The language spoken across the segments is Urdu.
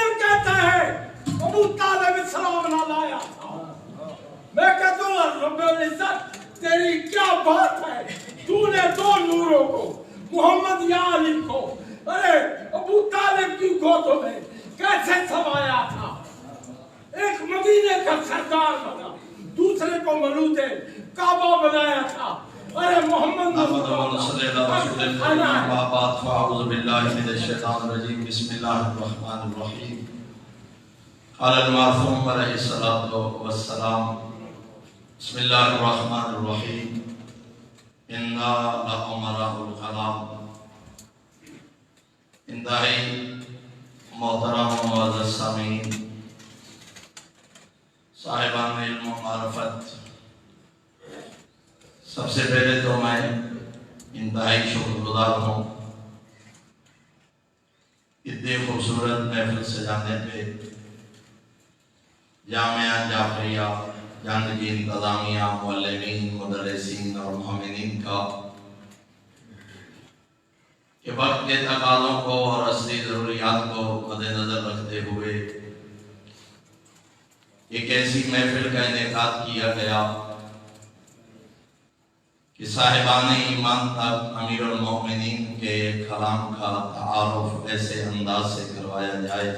عمر کہتا ہے ابو طالب اسلام نہ لایا تھا. میں کہتا ہوں رب العزت تیری کیا بات ہے, تو نے دو نوروں کو محمد یا علی کو ارے ابو طالب کی گودوں میں کیسے سمایا تھا. ایک مدینے کا سردار بنا, دوسرے کو ملوک کعبہ بنایا تھا. ارے محمد صلی اللہ علیہ وسلم. اعوذ باللہ من الشیطان الرجیم. بسم اللہ الرحمن الرحیم. قال المعصوم علیہ الصلوۃ والسلام. بسم اللہ الرحمن الرحیم. انا لامراء الکلام. انتہائی محترم و معزز سامعین, صاحبان علم و معرفت, سب سے پہلے تو میں انتہائی شکر گزار ہوں اتنی خوبصورت محفل سجانے پہ جامعہ جعفریہ جان کی انتظامیہ, معلمین, مدرسین اور مومنین کا کہ وقت کے تقاضوں کو اور اصلی ضروریات کو مد نظر رکھتے ہوئے ایک ایسی محفل کا انعقاد کیا گیا کہ صاحبان ایمان تک امیر المومنین کے کلام کا تعارف ایسے انداز سے کروایا جائے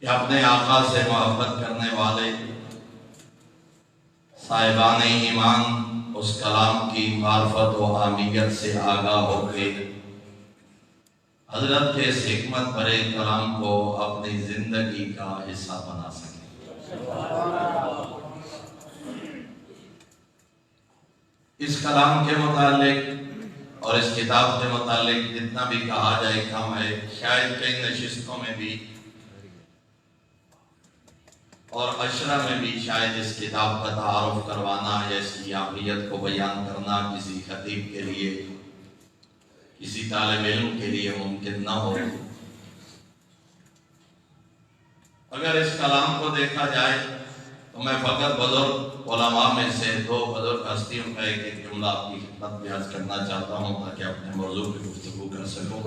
کہ اپنے آقا سے محبت کرنے والے صاحبان ایمان اس کلام کی معرفت و اہمیت سے آگاہ ہو کے حضرت کے اس حکمت بھرے کلام کو اپنی زندگی کا حصہ بنا سکیں. اس کلام کے متعلق اور اس کتاب کے متعلق جتنا بھی کہا جائے کم ہے. شاید کئی نشستوں میں بھی اور عشرہ میں بھی شاید اس کتاب کا تعارف کروانا یا اس کی اہمیت کو بیان کرنا کسی خطیب کے لیے, کسی طالب علم کے لیے ممکن نہ ہو. اگر اس کلام کو دیکھا جائے تو میں فقط بزرگ علماء میں سے دو بزرگ ہستیوں کا ایک جملہ آپ کی خدمت میں عرض کرنا چاہتا ہوں تاکہ اپنے موضوع پہ گفتگو کر سکوں.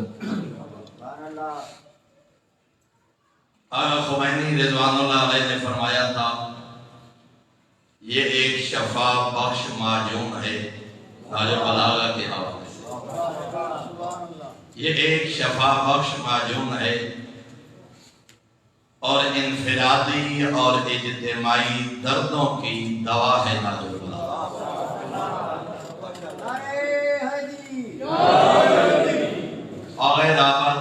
آقا خمینی رضوان اللہ علیہ نے فرمایا تھا یہ ایک شفا بخش معجون ہے. نہج البلاغہ کے حوالے سے یہ ایک شفا بخش معجون ہے اور انفرادی اور اجتماعی دردوں کی دوا ہے. نہج البلاغہ آغاز آباد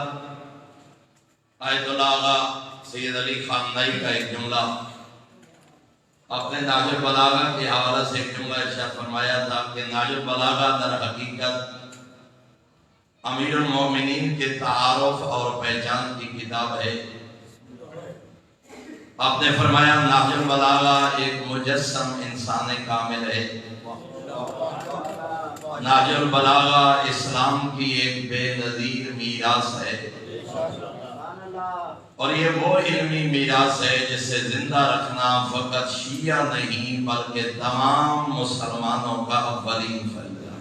آیت اللہ سید علی خامنائی کا ایک جملہ اپنے نہج البلاغہ کے حوالے سے ایک جملہ ارشاد فرمایا تھا کہ نہج البلاغہ در حقیقت امیر المومنین کے تعارف اور پہچان کی کتاب ہے. آپ نے فرمایا نہج البلاغہ ایک مجسم انسان کامل ہے. نہج البلاغہ اسلام کی ایک بے نظیر میراث ہے اور یہ وہ علمی میراث ہے جسے زندہ رکھنا فقط شیعہ نہیں بلکہ تمام مسلمانوں کا اولین فریضہ ہے.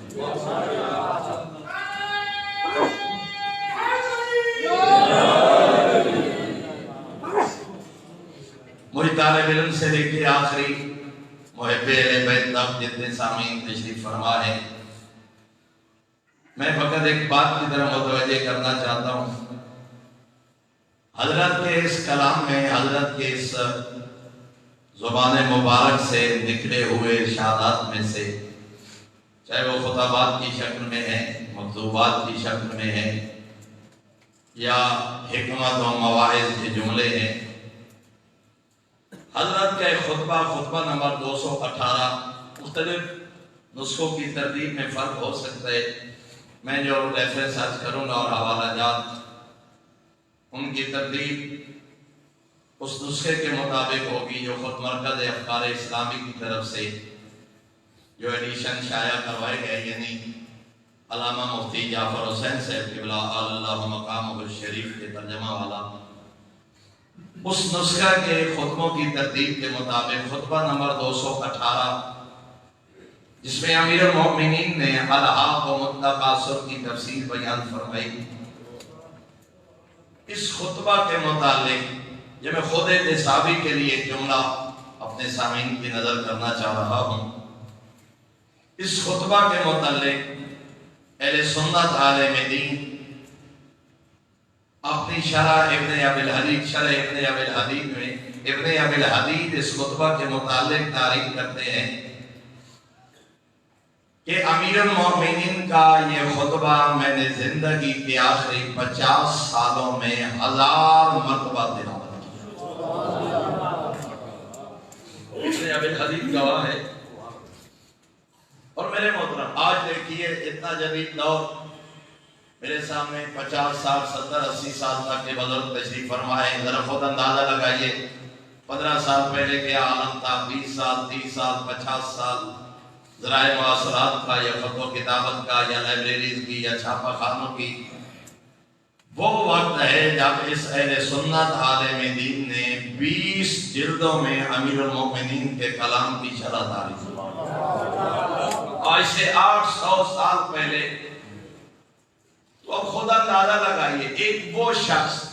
مجھے طالب علم سے لے کے آخری محب اہل بیت تک جتنے سامعین تشریف فرما ہیں, میں فقط ایک بات کی طرف متوجہ کرنا چاہتا ہوں. حضرت کے اس کلام میں, حضرت کے اس زبان مبارک سے نکلے ہوئے ارشادات میں سے, چاہے وہ خطبات کی شکل میں ہیں, مکتوبات کی شکل میں ہیں یا حکمت و مواعظ کے جملے ہیں, حضرت کا ایک خطبہ نمبر 218 مختلف نسخوں کی ترتیب میں فرق ہو سکتا ہے. میں جو ریفرنس سرچ کروں گا اور حوالہ جات ان کی ترتیب اس نسخے کے مطابق ہوگی جو خود مرکز افکار اسلامی کی طرف سے جو ایڈیشن شائع کروائے گئے, یعنی علامہ مفتی جعفر حسین صاحب قبلہ اللہ مقامہ الشریف کے ترجمہ والا, اس نسخہ کے خطبوں کی ترتیب کے مطابق خطبہ نمبر 218 جس میں امیر المومنین نے الحاق و متقاصر کی تفسیر بیان فرمائی, اس خطبہ کے متعلق یہ میں خود احتسابی کے لیے ایک جملہ اپنے سامعین کی نظر کرنا چاہ رہا ہوں۔ اس خطبہ کے متعلق اہل سنت عالم دین اپنی شرح ابن ابی الحدید میں ابن ابی الحدید اس خطبہ کے متعلق تعریف کرتے ہیں کہ امیر المومنین کا یہ خطبہ میں نے زندگی کے آخری 50 سالوں میں 1000 مرتبہ تلاوت کی۔ ابن ابی الحدید گواہ ہے۔ اور میرے محترم آج دیکھیے اتنا جدید دور، میرے سامنے 50 سال 70 80 سال تک کے بزرگ تشریف فرمائے، ذرا خود اندازہ لگائیے 15 سال پہلے کیا عالم تھا، 20 سال 30 سال 50 سال ذرائع مواصلات کا یا خط و کتابت کا یا لائبریریز کی یا چھاپہ خانوں کی۔ وہ وقت ہے جب اس اہل سنت عالم دین نے 20 جلدوں میں امیر المومنین کے کلام کی شرح تعریف کی۔ آج سے 800 سال پہلے، تو اب خود اندازہ لگائیے ایک وہ شخص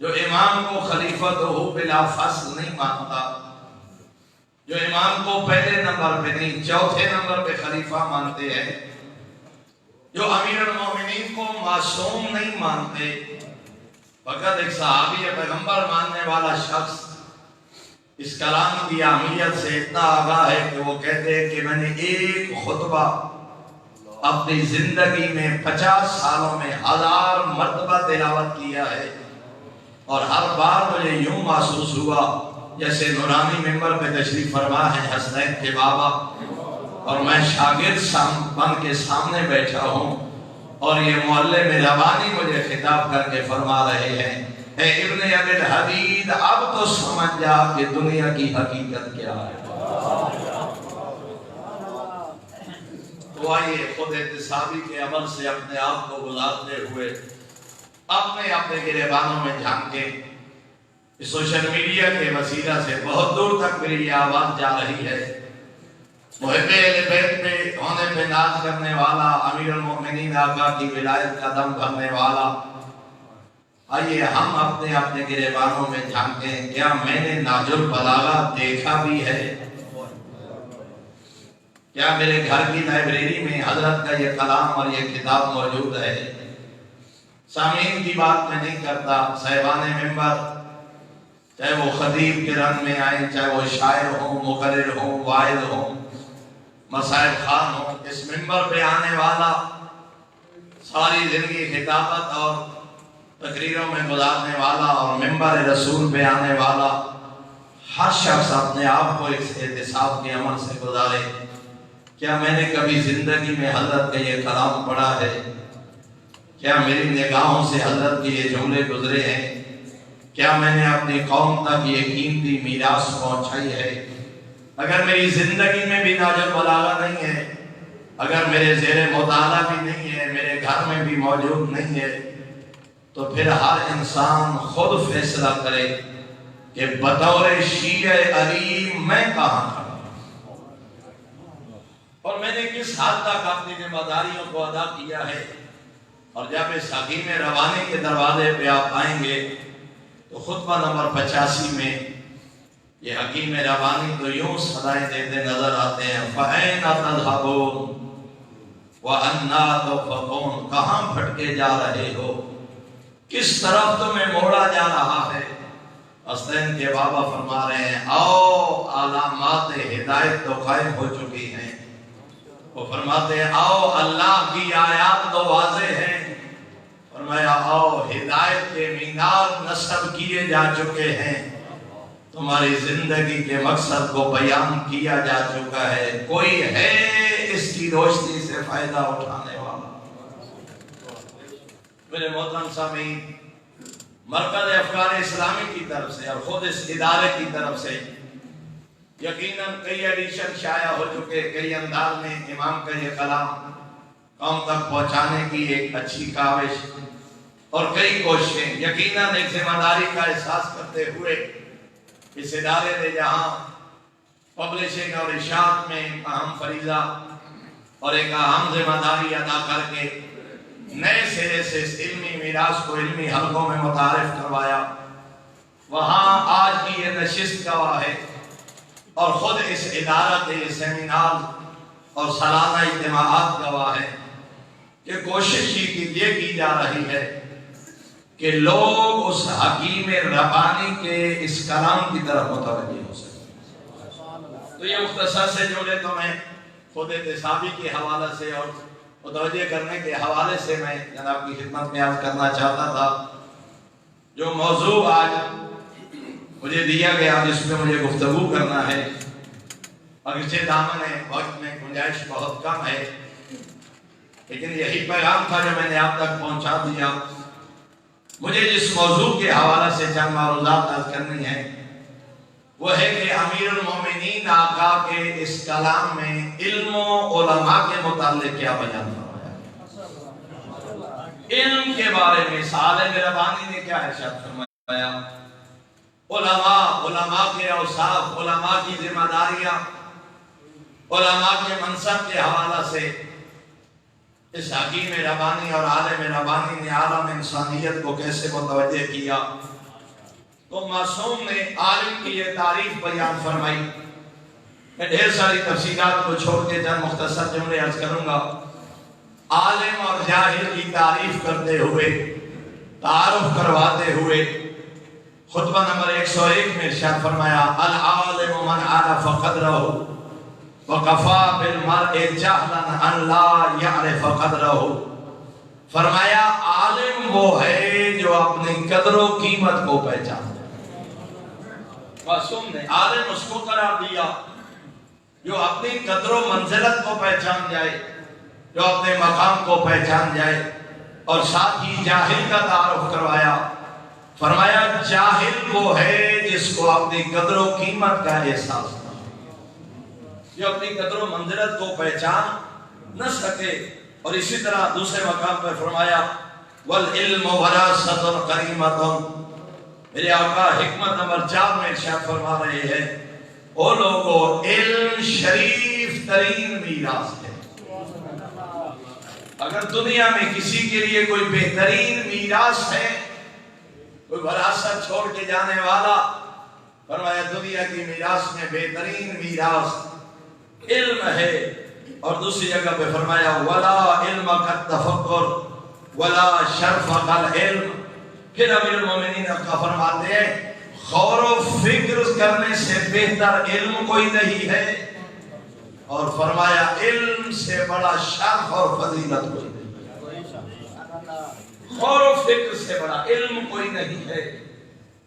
جو امام کو خلیفۃ بلا فصل نہیں مانتا، جو امام کو پہلے نمبر پہ نہیں چوتھے نمبر پہ خلیفہ مانتے ہیں، جو امیر المومنین کو معصوم نہیں مانتے، فقط ایک صحابی یا پیغمبر ماننے والا شخص اس کلام کی اہمیت سے اتنا آگاہ ہے کہ وہ کہتے ہیں کہ میں نے ایک خطبہ اپنی زندگی میں 50 سالوں میں 1000 مرتبہ تلاوت کیا ہے، اور ہر بار مجھے یوں محسوس ہوا جیسے نورانی ممبر پہ تشریف فرما ہے حسنین کے بابا، اور میں شاگرد بن کے سامنے بیٹھا ہوں، اور یہ معلم ربانی مجھے خطاب کر کے فرما رہے ہیں، اے ابن ابی الحدید اب تو سمجھ جا کہ دنیا کی حقیقت کیا ہے۔ تو آئیے خود احتسابی کے عمل سے اپنے آپ کو گزارتے ہوئے اپنے گریبانوں میں جھانکے، سوشل میڈیا کے وسیلہ سے بہت دور تک میری یہ آواز جا رہی ہے، محب اہل بیت پہ ہونے پہ ناز کرنے والا، امیر المومنین آقا کی ولایت کا دم بھرنے والا، آئیے ہم اپنے گریبانوں میں جھانکیں، کیا میں نے نہج البلاغہ دیکھا بھی ہے؟ کیا میرے گھر کی لائبریری میں حضرت کا یہ کلام اور یہ کتاب موجود ہے؟ سامعین کی بات میں نہیں کرتا، صاحبان منبر چاہے وہ خطیب کے رنگ میں آئیں، چاہے وہ شاعر ہوں، مقرر ہوں، واعظ ہوں، مصائب خان ہوں، اس منبر پہ آنے والا ساری زندگی خطابت اور تقریروں میں گزارنے والا اور منبر رسول پہ آنے والا ہر شخص اپنے آپ کو اس احتساب کے عمل سے گزارے، کیا میں نے کبھی زندگی میں حضرت کا یہ کلام پڑھا ہے؟ کیا میری نگاہوں سے حضرت کے یہ جملے گزرے ہیں؟ کیا میں نے اپنی قوم تک یہ قیمتی میراث پہنچائی ہے؟ اگر میری زندگی میں بھی نہج البلاغہ نہیں ہے، اگر میرے زیر مطالعہ بھی نہیں ہے، میرے گھر میں بھی موجود نہیں ہے، تو پھر ہر انسان خود فیصلہ کرے کہ بطور شیعہ علی میں کہاں کھڑا اور میں نے کس حد تک اپنی ذمہ داریوں کو ادا کیا ہے۔ اور جب اس حکیم ربانی کے دروازے پہ آپ آئیں گے تو خطبہ نمبر 85 میں یہ حکیم ربانی تو یوں صدائیں دیتے نظر آتے ہیں، فَأَيْنَ تَذْهَبُونَ وَأَنَّا تُؤْفَكُونَ، کہاں بھٹکے جا رہے ہو، کس طرف تمہیں موڑا جا رہا ہے؟ حسنین کے بابا فرما رہے ہیں، آؤ علامات ہدایت تو قائم ہو چکی ہیں۔ وہ فرماتے ہیں، آؤ اللہ کی آیات تو واضح ہیں، فرمایا آؤ ہدایت کے مینار نصب کیے جا چکے ہیں، تمہاری زندگی کے مقصد کو بیان کیا جا چکا ہے، کوئی ہے اس کی روشنی سے فائدہ اٹھانے والا؟ میرے محترم سامعین، مرکز افکار اسلامی کی طرف سے اور خود اس ادارے کی طرف سے یقیناً کئی ایڈیشن شائع ہو چکے، کئی انداز میں امام کا یہ کلام قوم تک پہنچانے کی ایک اچھی کاوش اور کئی کوششیں، یقیناً ایک ذمہ داری کا احساس کرتے ہوئے اس ادارے نے جہاں پبلشنگ اور اشاعت میں ایک اہم فریضہ اور ایک اہم ذمہ داری ادا کر کے نئے سرے سے اس علمی میراث کو علمی حلقوں میں متعارف کروایا. وہاں آج کی یہ نشست گواہ ہے اور خود اس ادارت سیمینار اور سالانہ اجتماعات گواہ ہے کہ کوشش یہ کی جا رہی ہے کہ لوگ اس حکیم ربانی کے اس کلام کی طرف متوجہ ہو سکیں. تو یہ مختصر سے جملے تو میں خود احتسابی کے حوالے سے اور متوجہ کرنے کے حوالے سے میں جناب کی خدمت میں عرض کرنا چاہتا تھا. جو موضوع آج مجھے دیا گیا جس پہ مجھے گفتگو کرنا ہے، اگرچہ دامن وقت میں گنجائش بہت کم ہے، لیکن یہی پیغام تھا جو میں نے آپ تک پہنچا دیا. مجھے جس موضوع کے حوالے سے چند معروضات عرض کرنی ہے وہ ہے کہ امیر المومنین آقا کے اس کلام میں علم و علماء کے متعلق کیا بیان فرمایا. علم کے بارے میں عالم ربانی نے کیا ارشاد فرمایا، علماء کے اوصاف، علماء کی ذمہ داریاں، علماء کے منصب کے حوالے سے اس حکیم ربانی اور عالم ربانی نے عالم انسانیت کو کیسے متوجہ کیا. تو معصوم نے عالم کی یہ تعریف بیان فرمائی. میں ڈھیر ساری تفصیلات کو چھوڑ کے چند مختصر جملے عرض کروں گا. عالم اور جاہل کی تعریف کرتے ہوئے، تعارف کرواتے ہوئے خطبہ نمبر 101 میں ارشاد فرمایا، العالم من عرف قدرہ وَقَفَى بِالْمَرْءِ جَهْلًا أَنْ لَا يَعْرِفَ قَدْرَهُ. فرمایا عالم وہ ہے جو اپنی قدر و قیمت کو پہچانتا ہے. معصوم نے عالم اس کو قرار دیا جو اپنی قدر و منزلت کو پہچان جائے، جو اپنے مقام کو پہچان جائے. اور ساتھ ہی جاہل کا تعارف کروایا. فرمایا جاہل وہ ہے جس کو اپنی قدر و قیمت کا احساس، جو اپنی قدر و منزلت کو پہچان نہ سکے. اور اسی طرح دوسرے مقام پر فرمایا والعلم وراثۃ کریمۃ. میرے آقا حکمت نمبر 4 میں ارشاد فرما رہے ہیں، او لوگو علم شریف ترین میراث ہے. اگر دنیا میں کسی کے لیے کوئی بہترین میراث ہے، کوئی وراثت چھوڑ کے جانے والا، فرمایا دنیا کی میراث میں بہترین میراث علم ہے. اور دوسری جگہ پہ فرمایا ولا علم کالتفکر ولا شرف کالعلم. پھر امیر المومنین کا فرماتے ہیں غور و فکر کرنے سے بہتر علم کوئی نہیں ہے، اور فرمایا علم سے بڑا شرف اور فضیلت کوئی نہیں. غور و فکر سے بڑا علم کوئی نہیں ہے.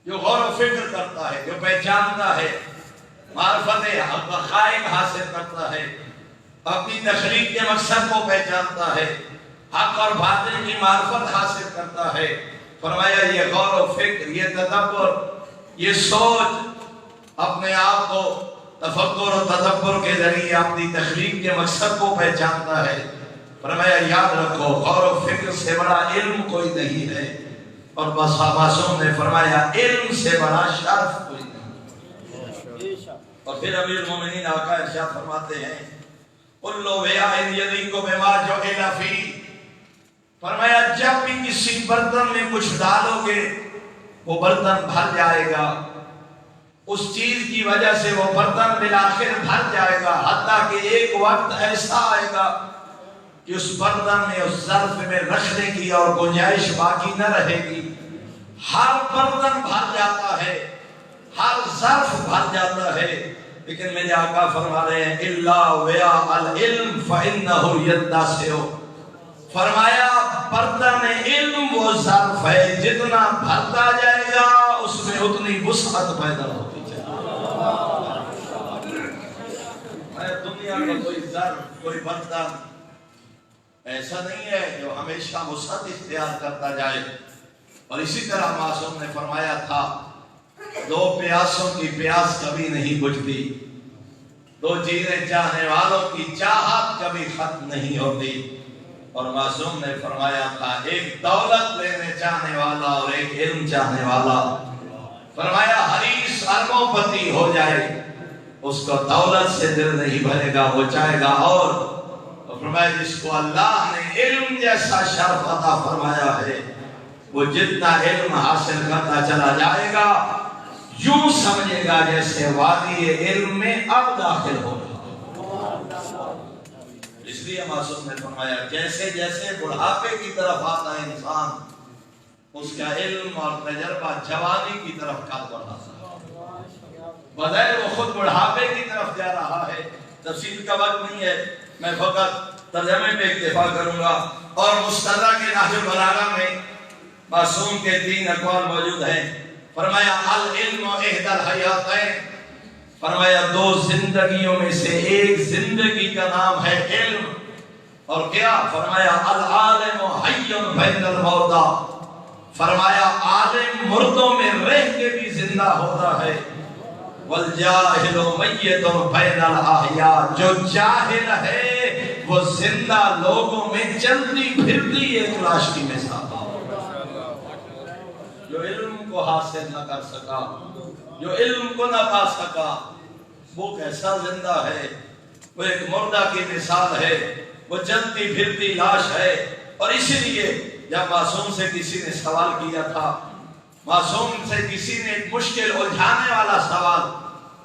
جو غور و فکر کرتا ہے، جو پہچانتا ہے، معرفت حقائق حاصل کرتا ہے، اپنی تخلیق کے مقصد کو پہچانتا ہے، حق اور باطل کی معرفت حاصل کرتا ہے. فرمایا یہ غور و فکر، یہ تدبر، یہ سوچ، اپنے آپ کو تفکر و تدبر کے ذریعے اپنی تخلیق کے مقصد کو پہچانتا ہے. فرمایا یاد رکھو غور و فکر سے بڑا علم کوئی نہیں ہے. اور معصوم نے فرمایا علم سے بڑا شرف کوئی نہیں. اور پھر امیر المومنین آقا ارشاد فرماتے ہیں کل وعاء یلیق بما جعل فیہ. فرمایا جب بھی کسی برتن میں کچھ ڈالو گے وہ برتن بھر جائے گا. اس چیز کی وجہ سے وہ برتن بالآخر بھر جائے گا، حتیٰ کہ ایک وقت ایسا آئے گا کہ اس برتن میں، اس ظرف میں رکھنے کی اور گنجائش باقی نہ رہے گی. ہر برتن بھر جاتا ہے، ہر ظرف بھر جاتا ہے، لیکن میرے آقا فرما رہے ہیں الا وعاء العلم فإنه يتسع. فرمایا برتن علم وہ ظرف ہے جتنا بھرتا جائے گا اس میں اتنی وسعت پیدا ہوتی جائے گی. دنیا کا کوئی ظرف، کوئی برتن ایسا نہیں ہے جو ہمیشہ وسعت اختیار کرتا جائے. اور اسی طرح معصوم نے فرمایا تھا دو پیاسوں کی پیاس کبھی نہیں بجھتی، دو جینے چاہنے والوں کی چاہت کبھی ختم نہیں ہوتی. اور معصوم نے فرمایا تھا ایک دولت لینے چاہنے والا اور ایک علم چاہنے والا، فرمایا حریص اربوں پتی ہو جائے اس کو دولت سے دل نہیں بھرے گا، وہ چاہے گا. اور فرمایا جس کو اللہ نے علم جیسا شرف عطا فرمایا ہے وہ جتنا علم حاصل کرتا چلا جائے گا یوں سمجھے گا جیسے وادی علم میں اب داخل ہو رہا۔ اس لیے معصوم نے فرمایا جیسے جیسے بڑھاپے کی طرف آتا ہے انسان اس کا علم اور تجربہ جوانی کی طرف قد بڑھاتا ہے، بظاہر وہ خود بڑھاپے کی طرف جا رہا ہے۔ تفصیل کا وقت نہیں ہے، میں فقط ترجمے پہ اکتفا کروں گا۔ اور مستدرک کے نہج البلاغہ میں معصوم کے 3 اقوال موجود ہیں۔ فرمایا العلم احدی الحیاتین، فرمایا 2 زندگیوں میں سے ایک زندگی کا نام ہے علم، اور کیا فرمایا العالم حی بین الموتى، فرمایا عالم مردوں میں رہ کے بھی زندہ ہوتا ہے، والجاہل میت بین الاحیاء، جو جاہل ہے وہ زندہ لوگوں میں چلتی پھرتی ایک لاش کی مثال۔ جو علم کو حاصل نہ کر سکا، جو علم کو نہ پا سکا، وہ کیسا زندہ ہے؟ وہ ایک مردہ کی مثال ہے، وہ چلتی پھرتی لاش ہے۔ اور اسی لیے جب معصوم سے کسی نے سوال کیا تھا، معصوم سے کسی نے ایک مشکل الجھانے والا سوال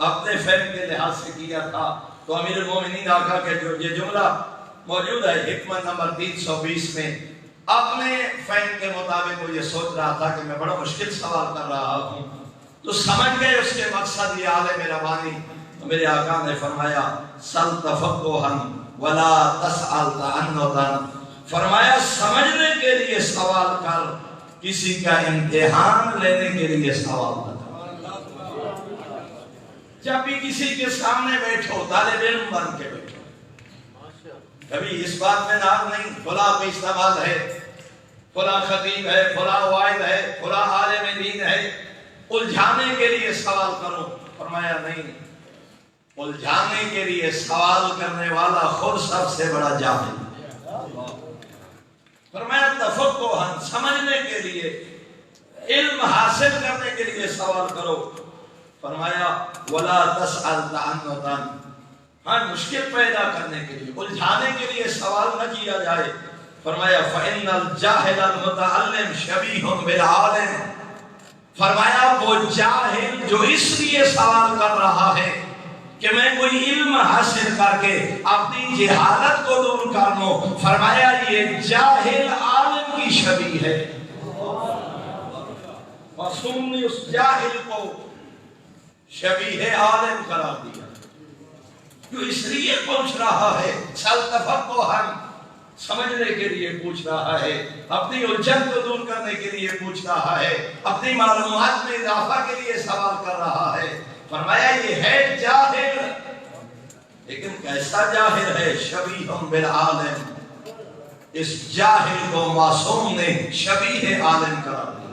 اپنے فہم کے لحاظ سے کیا تھا، تو امیر المومنین آقا کے جو یہ جملہ موجود ہے حکمت نمبر 320 میں، اپنے فہم کے مطابق وہ یہ سوچ رہا تھا کہ میں بڑا مشکل سوال کر رہا ہوں، تو سمجھ گئے اس کے مقصد یہ عالم ربانی۔ تو میرے آقا نے فرمایا سل تفقہا ولا تسأل تعنتا، فرمایا سمجھنے کے لیے سوال کر، کسی کا امتحان لینے کے لیے سوال کر۔ جب بھی کسی کے سامنے بیٹھو طالب علم بن کے بیٹھو، کبھی اس بات میں نام نہیں فلاں پہ استعمال ہے، فلاں خطیب ہے، فلاں واعظ ہے، فلاں عالم دین ہے، الجھانے کے لیے سوال کرو۔ فرمایا نہیں، الجھانے کے لیے سوال کرنے والا خود سب سے بڑا جاہل ہے۔ فرمایا تفقہا، سمجھنے کے لیے، علم حاصل کرنے کے لیے سوال کرو۔ فرمایا ولا تسأل تعنتا، ہاں مشکل پیدا کرنے کے لیے، الجھانے کے لیے سوال نہ کیا جائے۔ فرمایا فإن الجاہل المتعلم شبیہ بالعالم، فرمایا وہ جاہل جو اس لیے سوال کر رہا ہے کہ میں کوئی علم حاصل کر کے اپنی جہالت کو دور کر لوں، فرمایا یہ جاہل عالم کی شبیہ ہے۔ معصوم نے اس جاہل کو شبیہ عالم قرار دیا، جو اس لیے پوچھ رہا ہے سل تفقہا، سمجھنے کے لیے پوچھ رہا ہے، اپنی الجھن کو دور کرنے کے لیے پوچھ رہا ہے، اپنی معلومات میں اضافہ کے لیے سوال کر رہا ہے۔ فرمایا یہ ہے جاہل، لیکن کیسا جاہل ہے؟ شبیہ بالعالم، اس جاہل کو معصوم نے شبیہ عالم قرار دیا۔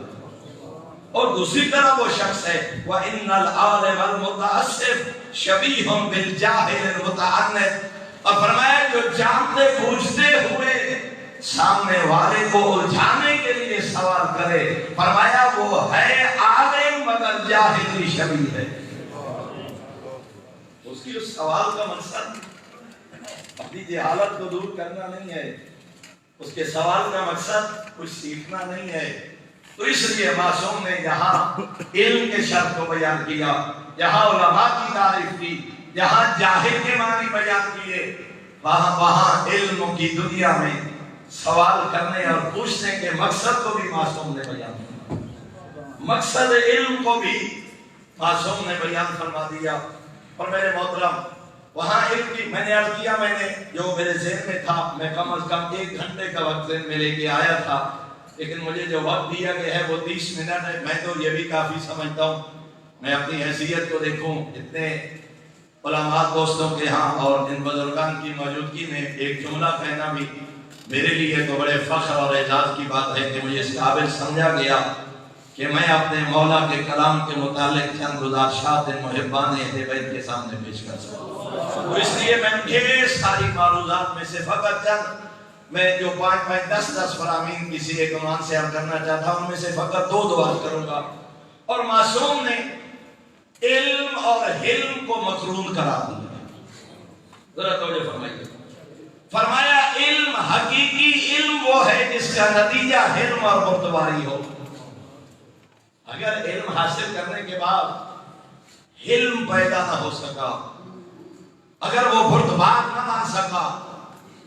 اور دوسری طرف وہ شخص ہے وَإِنَّ الْعَالِمَ الْمُتَعَسِّفِ شَبِيهٌ بِالْجَاهِلِ الْمُتَعَنِّتِ، اور فرمایا جو جانتے بوجھتے ہوئے سامنے والے کو الجھانے کے لیے سوال کرے، فرمایا وہ ہے عالم مگر جاہل کی شبیہ ہے۔ اس کی اس سوال کا مقصد اپنی جہالت کو دور کرنا نہیں ہے، اس کے سوال کا مقصد کچھ سیکھنا نہیں ہے۔ تو اس لیے معصوم نے یہاں علم کے شرط کو بیان کیا، یہاں علماء کی تعریف کی، یہاں جاہل کے معنی بیان کیے، وہاں علم کی دنیا میں سوال کرنے اور پوچھنے کے مقصد کو بھی معصوم نے بیان کیا، مقصد علم کو بھی معصوم نے بیان فرما دیا۔ اور میرے محترم وہاں علم کی میں نے عرض کیا، میں نے جو میرے ذہن میں تھا میں کم از کم 1 گھنٹے کا وقت ذہن میں لے کے آیا تھا، لیکن مجھے جو وقت دیا گیا ہے وہ 30 منٹ ہے۔ میں تو یہ بھی کافی سمجھتا ہوں، میں اپنی حیثیت کو دیکھوں، اتنے علماء دوستوں کے ہاں اور ان بزرگان کی موجودگی میں ایک جملہ کہنا بھی میرے لیے تو بڑے فخر اور اعزاز کی بات ہے کہ مجھے اس قابل سمجھا گیا کہ میں اپنے مولا کے کلام کے متعلق چند گزارشات محبان اہل بیت کے سامنے پیش کر سکوں۔ تو اس لیے میں ڈھیر ساری معروضات میں سے فقط چند، میں جو 5 10 فرامین کسی ایک عنوان سے عرض کرنا چاہتا ہوں، ان میں سے فقط 2 عرض کروں گا۔ اور معصوم نے علم اور حلم کو مقرون قرار دیا، ذرا توجہ فرمائیے۔ فرمایا علم حقیقی علم وہ ہے جس کا نتیجہ حلم اور بردباری ہو. اگر علم حاصل کرنے کے بعد حلم پیدا نہ ہو سکا، اگر وہ بردبار نہ مان سکا،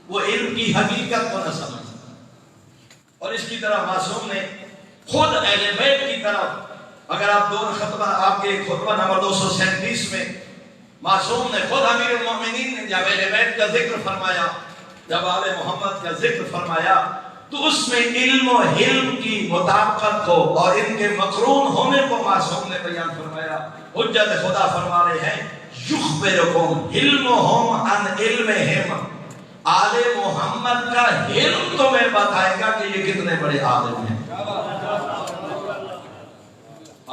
وہ علم کی حقیقت کو نہ سمجھ سکا. اور اس کی طرح معصوم نے خود اہل بیت کی طرف، اگر آپ آپ کے خطبہ نمبر 237 میں معصوم نے خود امیر المومنین نے جب اہل بیت کا ذکر فرمایا، جب آل محمد کا ذکر فرمایا، تو اس میں علم و حلم کی مطابقت کو اور ان کے مقرون ہونے کو معصوم نے بیان فرمایا. حجت خدا فرما رہے ہیں یخبرکم علمہم عن علمہم، آل محمد کا علم تمہیں بتائے گا کہ یہ کتنے بڑے عالم ہیں.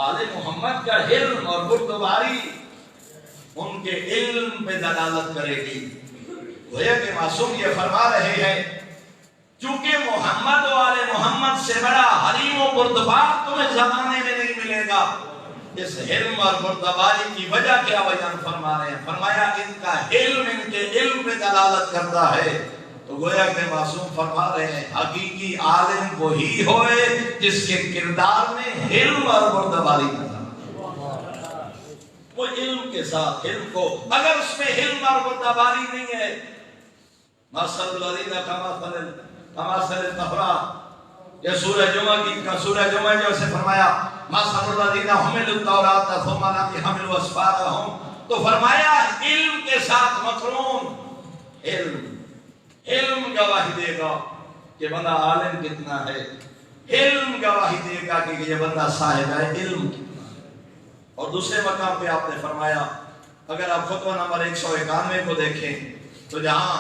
آل محمد کا علم اور بردباری ان کے علم پہ دلالت کرے گی. گویا کہ معصوم یہ فرما رہے ہیں چونکہ محمد و آل محمد سے بڑا حلیم و بردبار تمہیں زمانے میں نہیں ملے گا. اس علم اور بردباری کی وجہ کیا بیان فرما رہے ہیں؟ فرمایا ان کا علم ان کے علم پہ دلالت کرتا ہے. تو گویا کہ معصوم فرما رہے ہیں حقیقی عالم وہی ہوئے جس کے کردار میں علم اور بردباری نظر. وہ علم کے ساتھ علم کو، اگر اس میں علم اور بردباری نہیں ہے، مثل الذین کمثل التوراۃ، یہ سورہ جمعہ کی سورہ جمعہ جو سے فرمایا مثل الذین حملوا التوراۃ ثم لم يحملوا اسفارهم، تو فرمایا علم کے ساتھ مقرون علم گواہی دے گا کہ بندہ عالم کتنا ہے، علم گواہی دے گا کہ یہ بندہ صاحب ہے علم کتنا ہے. اور دوسرے مقام پہ آپ نے فرمایا، اگر آپ خطبہ نمبر 191 کو دیکھیں تو جہاں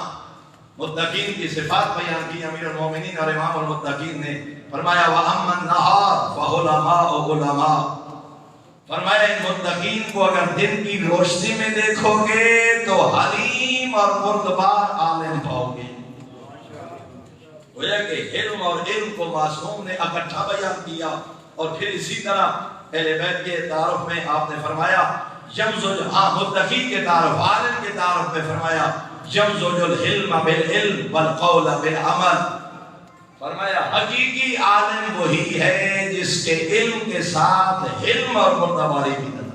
متقین کی صفات بیان کی امیر المومنین اور امام المتقین نے فرمایا وَأَمَّا النَّهَارُ فَعُلَمَاءُ عُلَمَاءُ، فرمایا ان متقین کو اگر دن کی روشنی میں دیکھو گے تو حلیم اور بردبار عالم پاؤ گے. گویا کہ علم اور علم کو معصوم نے اکٹھا بیان کیا. اور پھر اسی طرح اہل بیت کے تعارف میں آپ نے فرمایا متقین کے تعارف، عالم کے تعارف میں فرمایا یمزج العلم بالعلم والقول بالعمل. فرمایا حقیقی عالم وہی ہے جس کے علم کے ساتھ علم اور بردباری بھی نظر.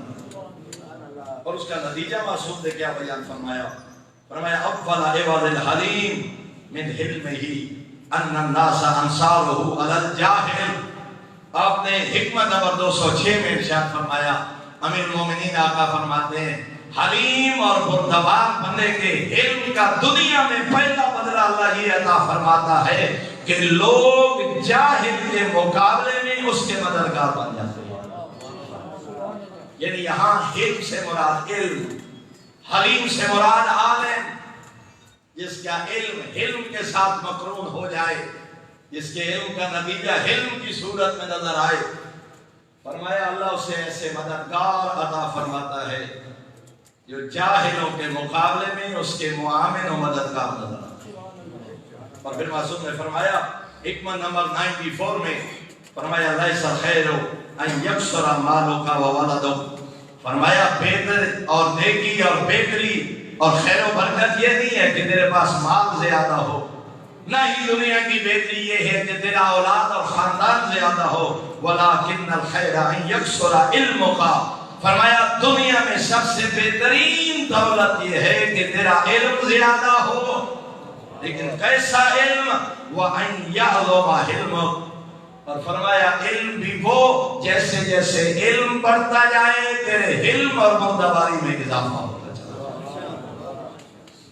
اور اس کا نتیجہ معصوم نے کیا بیان فرمایا؟ فرمایا اول عوض الحلیم من علمہ ان الناس انصارہ علی الجاہل. آپ نے حکمت نمبر 206 میں ارشاد فرمایا، امیر المومنین آقا فرماتے ہیں حلیم اور بردبار بننے کے علم کا دنیا میں پہلا بدلہ اللہ یہ عطا فرماتا ہے کہ لوگ جاہل کے مقابلے میں اس کے مددگار بن جاتے ہیں. یعنی یہاں علم سے مراد علم، حلیم سے مراد عالم، جس کا علم کے ساتھ مقرون ہو جائے، جس کے علم کا نتیجہ علم کی صورت میں نظر آئے. فرمایا اللہ اسے ایسے مددگار عطا فرماتا ہے جو جاہلوں کے مقابلے میں اس کے معاون و مددگار نظر آتے ہیں. اور پھر معصوم نے فرمایا حکمت نمبر 94 میں فرمایا لیس الخیر ان یکثر مالک و ولدک. فرمایا بہتر اور نیکی اور بہتری اور خیر و برکت یہ نہیں ہے کہ تیرے پاس مال زیادہ ہو، نہ ہی دنیا کی بہتری یہ ہے کہ تیرا اولاد اور خاندان زیادہ ہو، ولیکن الخیر ان یکثر علمک. فرمایا دنیا میں سب سے بہترین دولت یہ ہے کہ تیرا علم زیادہ ہو، لیکن کیسا علم؟ وَأَنْ يَعْظُمَ عِلْمُكَ. اور فرمایا علم بھی وہ جیسے جیسے علم بڑھتا جائے تیرے علم اور بردباری میں اضافہ ہوتا چلا.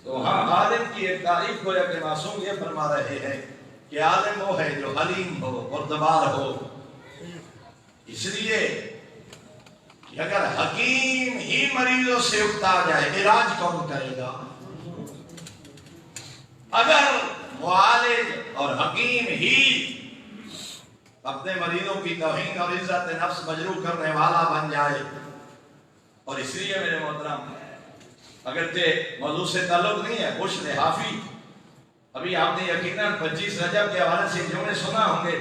تو ہم عالم کی ایک تعریف کو یا کہ معصوم یہ فرما رہے ہیں کہ عالم وہ ہے جو حلیم ہو، بردبار ہو. اس لیے کہ اگر حکیم ہی مریضوں سے اکتا جائے علاج کون کرے گا؟ اگر معالج اور حکیم ہی اپنے مریضوں کی توہین اور عزت نفس مجروح کرنے والا بن جائے. اور اس لیے میرے محترم اگرچہ موضوع سے تعلق نہیں ہے، بشر حافی ابھی آپ نے یقیناً 25 رجب کے حوالے سے جملے سنا ہوں گے